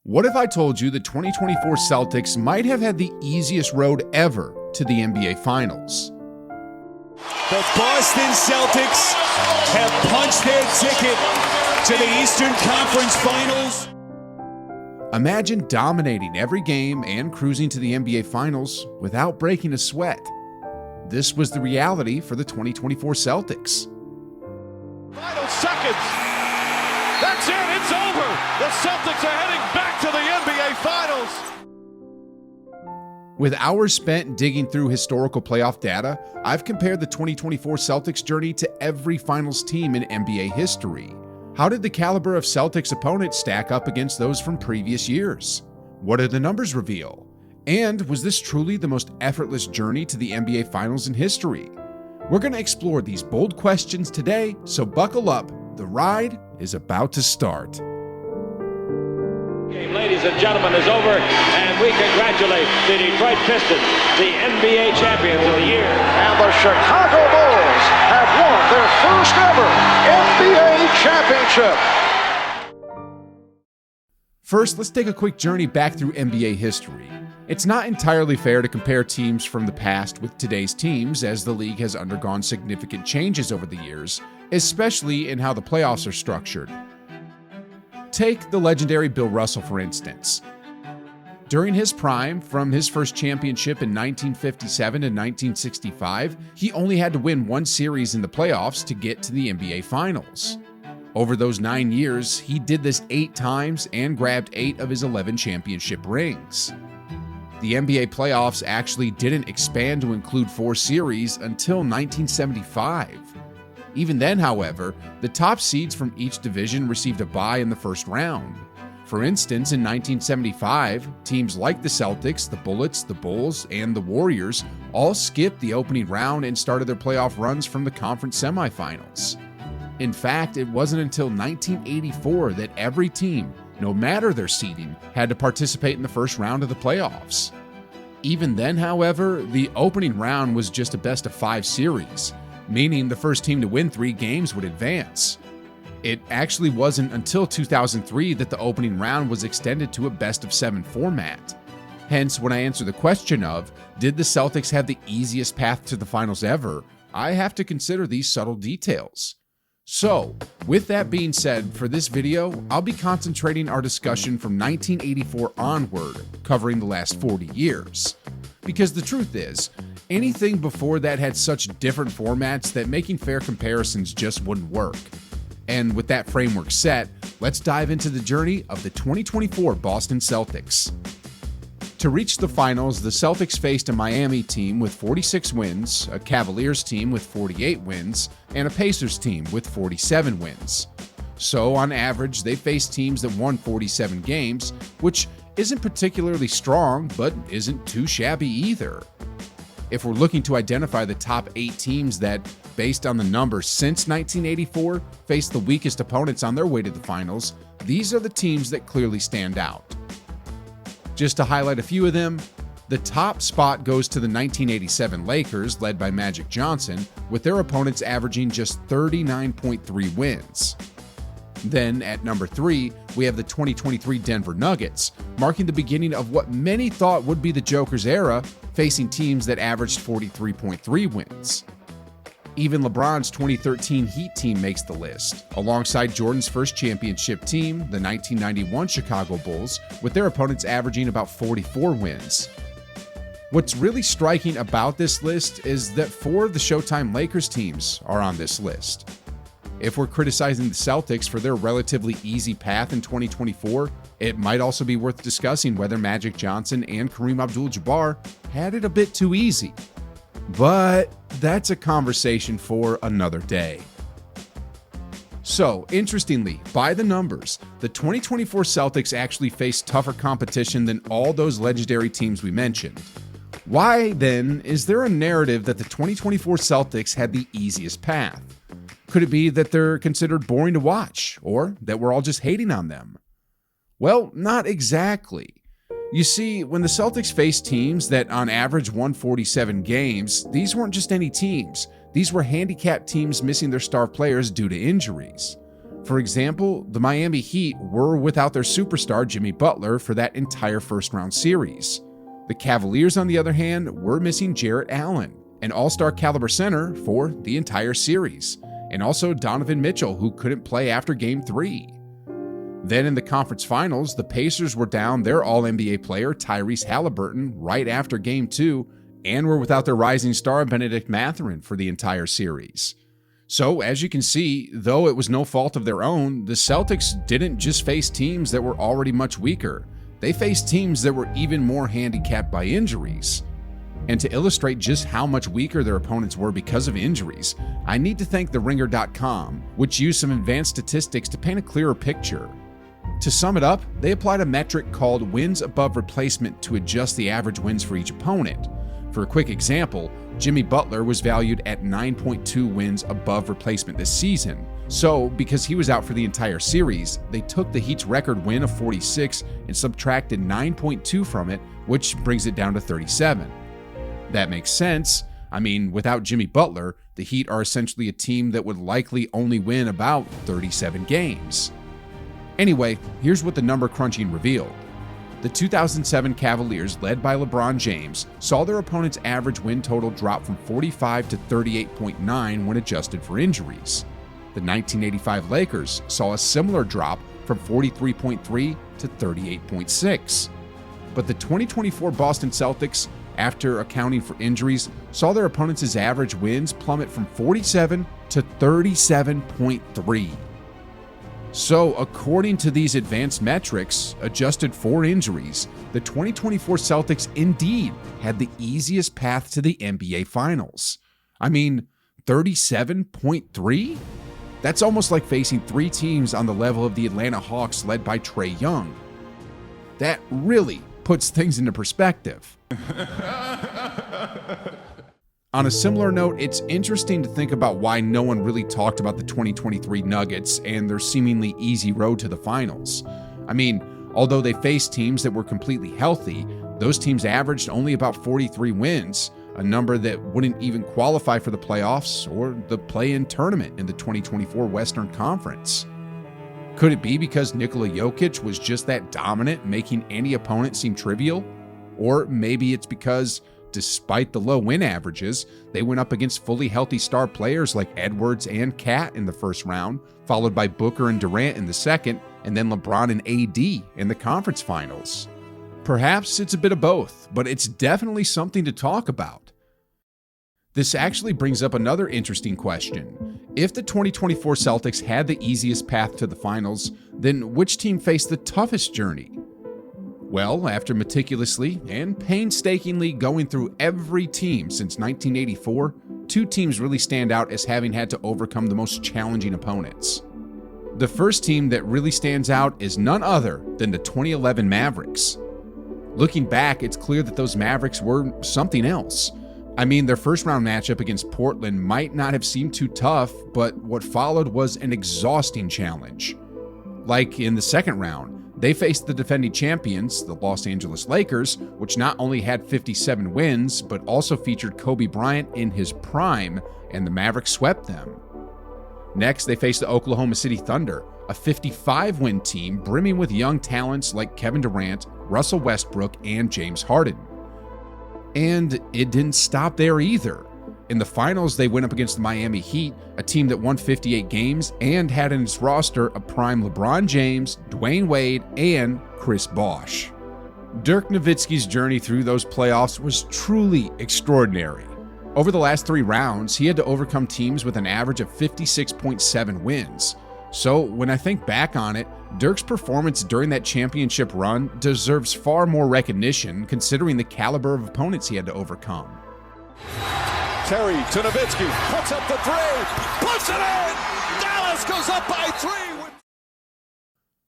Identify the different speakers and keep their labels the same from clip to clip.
Speaker 1: What if I told you the 2024 Celtics might have had the easiest road ever to the NBA Finals?
Speaker 2: The Boston Celtics have punched their ticket to the Eastern Conference Finals.
Speaker 1: Imagine dominating every game and cruising to the NBA Finals without breaking a sweat. This was the reality for the 2024 Celtics.
Speaker 3: Final seconds. That's it. It's over. The Celtics are heading back to the NBA Finals.
Speaker 1: With hours spent digging through historical playoff data, I've compared the 2024 Celtics journey to every finals team in NBA history. How did the caliber of Celtics opponents stack up against those from previous years? What did the numbers reveal? And was this truly the most effortless journey to the NBA Finals in history? We're going to explore these bold questions today, so buckle up. The ride is about to start.
Speaker 4: Game, ladies and gentlemen, is over, and we congratulate the Detroit Pistons, the NBA champions of the year.
Speaker 3: And the Chicago Bulls have won their first ever NBA championship.
Speaker 1: First, let's take a quick journey back through NBA history. It's not entirely fair to compare teams from the past with today's teams, as the league has undergone significant changes over the years, especially in how the playoffs are structured. Take the legendary Bill Russell, for instance. During his prime, from his first championship in 1957 to 1965, he only had to win one series in the playoffs to get to the NBA Finals. Over those 9 years, he did this 8 times and grabbed 8 of his 11 championship rings. The NBA playoffs actually didn't expand to include 4 series until 1975. Even then, however, the top seeds from each division received a bye in the first round. For instance, in 1975, teams like the Celtics, the Bullets, the Bulls, and the Warriors all skipped the opening round and started their playoff runs from the conference semifinals. In fact, it wasn't until 1984 that every team, no matter their seeding, had to participate in the first round of the playoffs. Even then, however, the opening round was just a best-of-5 series, meaning the first team to win 3 games would advance. It actually wasn't until 2003 that the opening round was extended to a best-of-7 format. Hence, when I answer the question of, did the Celtics have the easiest path to the finals ever, I have to consider these subtle details. So, with that being said, for this video, I'll be concentrating our discussion from 1984 onward, covering the last 40 years. Because the truth is, anything before that had such different formats that making fair comparisons just wouldn't work. And with that framework set, let's dive into the journey of the 2024 Boston Celtics. To reach the finals, the Celtics faced a Miami team with 46 wins, a Cavaliers team with 48 wins, and a Pacers team with 47 wins. So, on average, they faced teams that won 47 games, which isn't particularly strong, but isn't too shabby either. If we're looking to identify the top 8 teams that, based on the numbers since 1984, faced the weakest opponents on their way to the finals, these are the teams that clearly stand out. Just to highlight a few of them, the top spot goes to the 1987 Lakers, led by Magic Johnson, with their opponents averaging just 39.3 wins. Then, at number 3, we have the 2023 Denver Nuggets, marking the beginning of what many thought would be the Joker's era, facing teams that averaged 43.3 wins. Even LeBron's 2013 Heat team makes the list, alongside Jordan's first championship team, the 1991 Chicago Bulls, with their opponents averaging about 44 wins. What's really striking about this list is that 4 of the Showtime Lakers teams are on this list. If we're criticizing the Celtics for their relatively easy path in 2024, it might also be worth discussing whether Magic Johnson and Kareem Abdul-Jabbar had it a bit too easy. But that's a conversation for another day. So, interestingly, by the numbers, the 2024 Celtics actually faced tougher competition than all those legendary teams we mentioned. Why, then, is there a narrative that the 2024 Celtics had the easiest path? Could it be that they're considered boring to watch, or that we're all just hating on them? Well, not exactly. You see, when the Celtics faced teams that on average won 47 games, these weren't just any teams. These were handicapped teams missing their star players due to injuries. For example, the Miami Heat were without their superstar Jimmy Butler for that entire first-round series. The Cavaliers, on the other hand, were missing Jarrett Allen, an all-star caliber center, for the entire series, and also Donovan Mitchell, who couldn't play after Game 3. Then in the conference finals, the Pacers were down their All-NBA player Tyrese Halliburton right after Game 2, and were without their rising star Benedict Mathurin for the entire series. So, as you can see, though it was no fault of their own, the Celtics didn't just face teams that were already much weaker. They faced teams that were even more handicapped by injuries. And to illustrate just how much weaker their opponents were because of injuries, I need to thank TheRinger.com, which used some advanced statistics to paint a clearer picture. To sum it up, they applied a metric called wins above replacement to adjust the average wins for each opponent. For a quick example, Jimmy Butler was valued at 9.2 wins above replacement this season. So, because he was out for the entire series, they took the Heat's record win of 46 and subtracted 9.2 from it, which brings it down to 37. That makes sense. I mean, without Jimmy Butler, the Heat are essentially a team that would likely only win about 37 games. Anyway, here's what the number crunching revealed. The 2007 Cavaliers, led by LeBron James, saw their opponent's average win total drop from 45 to 38.9 when adjusted for injuries. The 1985 Lakers saw a similar drop from 43.3 to 38.6. But the 2024 Boston Celtics, after accounting for injuries, saw their opponents' average wins plummet from 47 to 37.3. So, according to these advanced metrics, adjusted for injuries, the 2024 Celtics indeed had the easiest path to the NBA Finals. I mean, 37.3? That's almost like facing three teams on the level of the Atlanta Hawks led by Trae Young. That really puts things into perspective. On a similar note, it's interesting to think about why no one really talked about the 2023 Nuggets and their seemingly easy road to the finals. I mean, although they faced teams that were completely healthy, those teams averaged only about 43 wins, a number that wouldn't even qualify for the playoffs or the play-in tournament in the 2024 Western Conference. Could it be because Nikola Jokic was just that dominant, making any opponent seem trivial? Or maybe it's because, despite the low win averages, they went up against fully healthy star players like Edwards and Cat in the first round, followed by Booker and Durant in the second, and then LeBron and AD in the conference finals. Perhaps it's a bit of both, but it's definitely something to talk about. This actually brings up another interesting question. If the 2024 Celtics had the easiest path to the finals, then which team faced the toughest journey? Well, after meticulously and painstakingly going through every team since 1984, two teams really stand out as having had to overcome the most challenging opponents. The first team that really stands out is none other than the 2011 Mavericks. Looking back, it's clear that those Mavericks were something else. I mean, their first round matchup against Portland might not have seemed too tough, but what followed was an exhausting challenge. Like in the second round, they faced the defending champions, the Los Angeles Lakers, which not only had 57 wins, but also featured Kobe Bryant in his prime, and the Mavericks swept them. Next, they faced the Oklahoma City Thunder, a 55-win team brimming with young talents like Kevin Durant, Russell Westbrook, and James Harden. And it didn't stop there either. In the finals, they went up against the Miami Heat, a team that won 58 games and had in its roster a prime LeBron James, Dwayne Wade, and Chris Bosh. Dirk Nowitzki's journey through those playoffs was truly extraordinary. Over the last 3 rounds, he had to overcome teams with an average of 56.7 wins. So when I think back on it, Dirk's performance during that championship run deserves far more recognition considering the caliber of opponents he had to overcome.
Speaker 3: Terry to Nowitzki, puts up the three, puts it in! Dallas goes up by 3!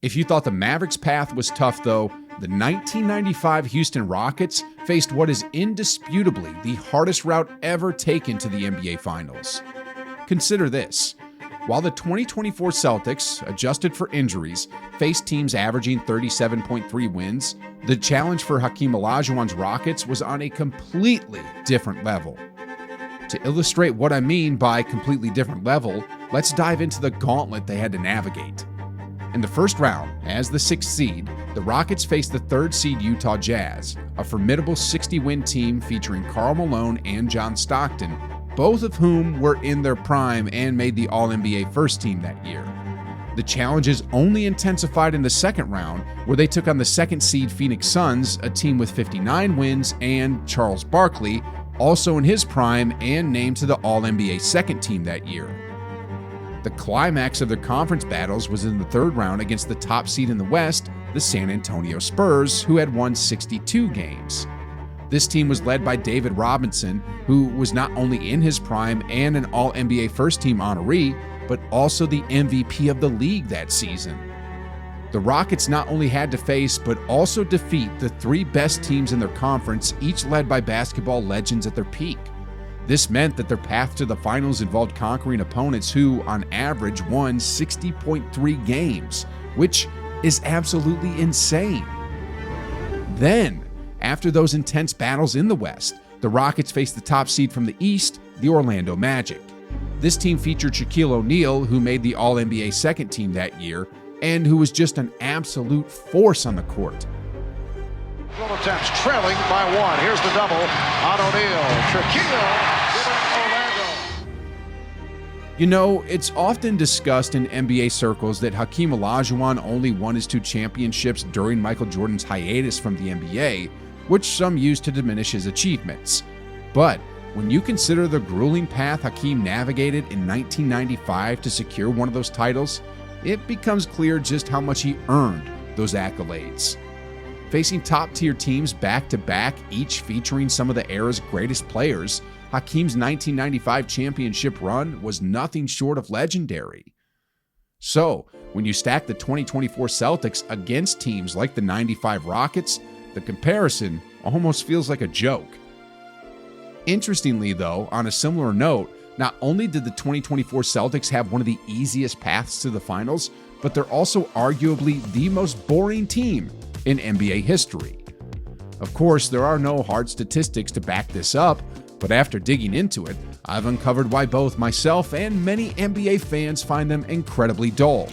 Speaker 1: If you thought the Mavericks' path was tough though, the 1995 Houston Rockets faced what is indisputably the hardest route ever taken to the NBA Finals. Consider this. While the 2024 Celtics, adjusted for injuries, faced teams averaging 37.3 wins, the challenge for Hakeem Olajuwon's Rockets was on a completely different level. To illustrate what I mean by completely different level, let's dive into the gauntlet they had to navigate. In the first round, as the 6th seed, the Rockets faced the 3rd seed Utah Jazz, a formidable 60-win team featuring Karl Malone and John Stockton, both of whom were in their prime and made the All-NBA first team that year. The challenges only intensified in the second round, where they took on the 2nd seed Phoenix Suns, a team with 59 wins, and Charles Barkley, also in his prime and named to the All-NBA second team that year. The climax of their conference battles was in the 3rd round against the top seed in the West, the San Antonio Spurs, who had won 62 games. This team was led by David Robinson, who was not only in his prime and an All-NBA first-team honoree, but also the MVP of the league that season. The Rockets not only had to face, but also defeat the 3 best teams in their conference, each led by basketball legends at their peak. This meant that their path to the finals involved conquering opponents who, on average, won 60.3 games, which is absolutely insane. Then, after those intense battles in the West, the Rockets faced the top seed from the East, the Orlando Magic. This team featured Shaquille O'Neal, who made the All-NBA second team that year, and who was just an absolute force on the court.
Speaker 3: Attempts trailing by 1. Here's the double on O'Neal. Shaquille giving Orlando.
Speaker 1: You know, it's often discussed in NBA circles that Hakeem Olajuwon only won his 2 championships during Michael Jordan's hiatus from the NBA, which some use to diminish his achievements. But when you consider the grueling path Hakeem navigated in 1995 to secure one of those titles, it becomes clear just how much he earned those accolades. Facing top-tier teams back-to-back, each featuring some of the era's greatest players, Hakeem's 1995 championship run was nothing short of legendary. So, when you stack the 2024 Celtics against teams like the 95 Rockets, the comparison almost feels like a joke. Interestingly though, on a similar note, not only did the 2024 Celtics have one of the easiest paths to the finals, but they're also arguably the most boring team in NBA history. Of course, there are no hard statistics to back this up, but after digging into it, I've uncovered why both myself and many NBA fans find them incredibly dull.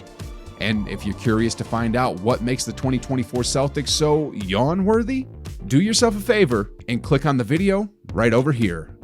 Speaker 1: And if you're curious to find out what makes the 2024 Celtics so yawn-worthy, do yourself a favor and click on the video right over here.